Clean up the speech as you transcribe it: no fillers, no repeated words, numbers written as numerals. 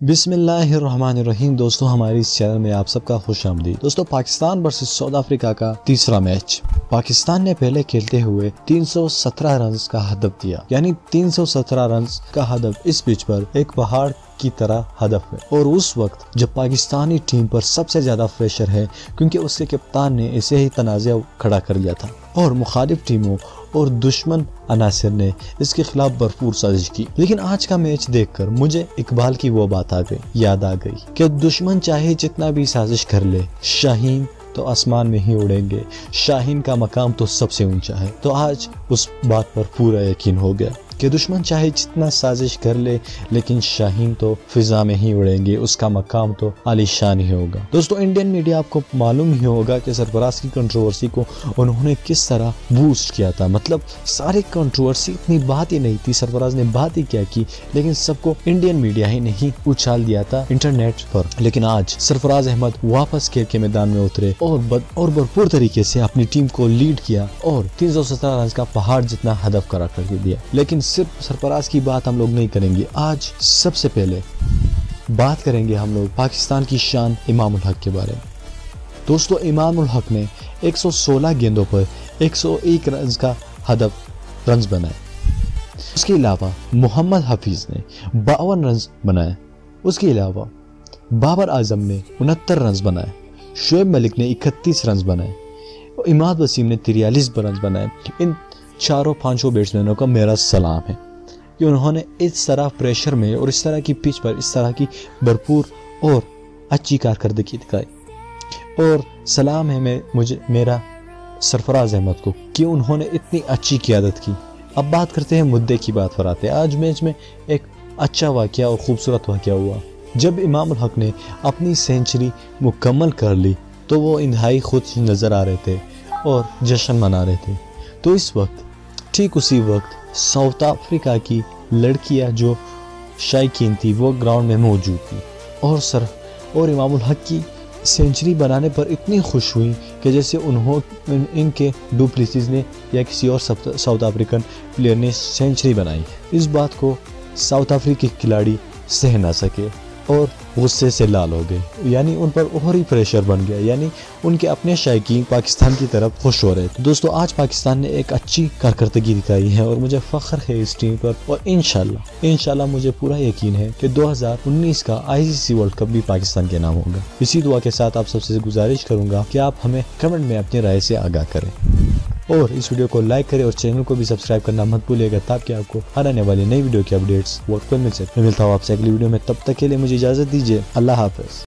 بسم اللہ الرحمن الرحیم۔ دوستو ہماری اس چینل میں آپ سب کا خوش آمدید۔ دوستو پاکستان ورسز ساؤتھ افریقہ کا تیسرا میچ، پاکستان نے پہلے کھیلتے ہوئے 317 رنز کا ہدف دیا، یعنی 317 رنز کا ہدف اس پچ پر ایک پہاڑ کی طرح ہدف ہے، اور اس وقت جب پاکستانی ٹیم پر سب سے زیادہ پریشر ہے کیونکہ اس کے کپتان نے اسے ہی تنازع کھڑا کر دیا تھا اور مخالف ٹیموں اور دشمن عناصر نے اس کے خلاف بھرپور سازش کی۔ لیکن آج کا میچ دیکھ کر مجھے اقبال کی وہ بات یاد آ گئی کہ دشمن چاہے جتنا بھی سازش کر لے، شاہین تو آسمان میں ہی اڑیں گے، شاہین کا مقام تو سب سے اونچا ہے۔ تو آج اس بات پر پورا یقین ہو گیا کہ دشمن چاہے جتنا سازش کر لے لیکن شاہین تو فضا میں ہی اڑیں گے، اس کا مقام تو عالی شان ہی ہوگا۔ دوستو انڈین میڈیا آپ کو معلوم ہی ہوگا کہ سرفراز کی کنٹروورسی کو انہوں نے کس طرح بوسٹ کیا تھا، مطلب سارے کنٹروورسی اتنی بات ہی نہیں تھی، سرفراز نے بات ہی کیا کی، لیکن سب کو انڈین میڈیا ہی نہیں اچھال دیا تھا انٹرنیٹ پر۔ لیکن آج سرفراز احمد واپس کھیل کے میدان میں اترے اور بھرپور طریقے سے اپنی ٹیم کو لیڈ کیا اور 317 رنز کا پہاڑ جتنا ہدف کرا کر دیا۔ لیکن صرف سرفراز کی بات ہم لوگ نہیں کریں گے، آج سب سے پہلے بات کریں گے ہم لوگ پاکستان کی شان امام الحق کے بارے میں۔ دوستو امام الحق نے 116 گیندوں پر 101 رنز کا ہدف رنز بنائے۔ اس کے علاوہ محمد حفیظ نے 52 رنز بنائے۔ اس کے علاوہ بابر اعظم نے 69 رنز بنائے۔ شعیب ملک نے 31 رنز بنائے۔ اماد وسیم نے 43 رنز بنائے۔ ان چاروں پانچوں بیٹسمینوں کا میرا سلام ہے کہ انہوں نے اس طرح پریشر میں اور اس طرح کی پچ پر اس طرح کی بھرپور اور اچھی کارکردگی دکھائی، اور سلام ہے میرا سرفراز احمد کو کہ انہوں نے اتنی اچھی قیادت کی۔ اب بات کرتے ہیں مدعے کی بات پر آتے ہیں۔ آج میچ میں ایک اچھا واقعہ اور خوبصورت واقعہ ہوا جب امام الحق نے اپنی سینچری مکمل کر لی تو وہ انتہائی خوش نظر آ رہے تھے اور جشن منا رہے تھے۔ تو اس وقت ٹھیک اسی وقت ساؤتھ افریقہ کی لڑکیاں جو شائقین تھی وہ گراؤنڈ میں موجود تھی اور امام الحق کی سینچری بنانے پر اتنی خوش ہوئی کہ جیسے ان کے ڈوپلیسز نے یا کسی اور ساؤتھ افریقن پلیئر نے سینچری بنائی۔ اس بات کو ساؤتھ افریقی کھلاڑی سہ نہ سکے اور غصے سے لال ہو گئے، یعنی ان پر اور ہی پریشر بن گیا، یعنی ان کے اپنے شائقین پاکستان کی طرف خوش ہو رہے تھے۔ دوستو آج پاکستان نے ایک اچھی کارکردگی دکھائی ہے اور مجھے فخر ہے اس ٹیم پر، اور انشاءاللہ مجھے پورا یقین ہے کہ 2019 کا ICC ورلڈ کپ بھی پاکستان کے نام ہوگا۔ اسی دعا کے ساتھ آپ سب سے گزارش کروں گا کہ آپ ہمیں کمنٹ میں اپنی رائے سے آگاہ کریں اور اس ویڈیو کو لائک کریں اور چینل کو بھی سبسکرائب کرنا مت بھولیے گا تاکہ آپ کو ہر آنے والی نئی ویڈیو کی اپڈیٹس وقت پر مل سکے۔ میں ملتا ہوں آپ سے اگلی ویڈیو میں، تب تک کے لیے مجھے اجازت دیجیے۔ اللہ حافظ۔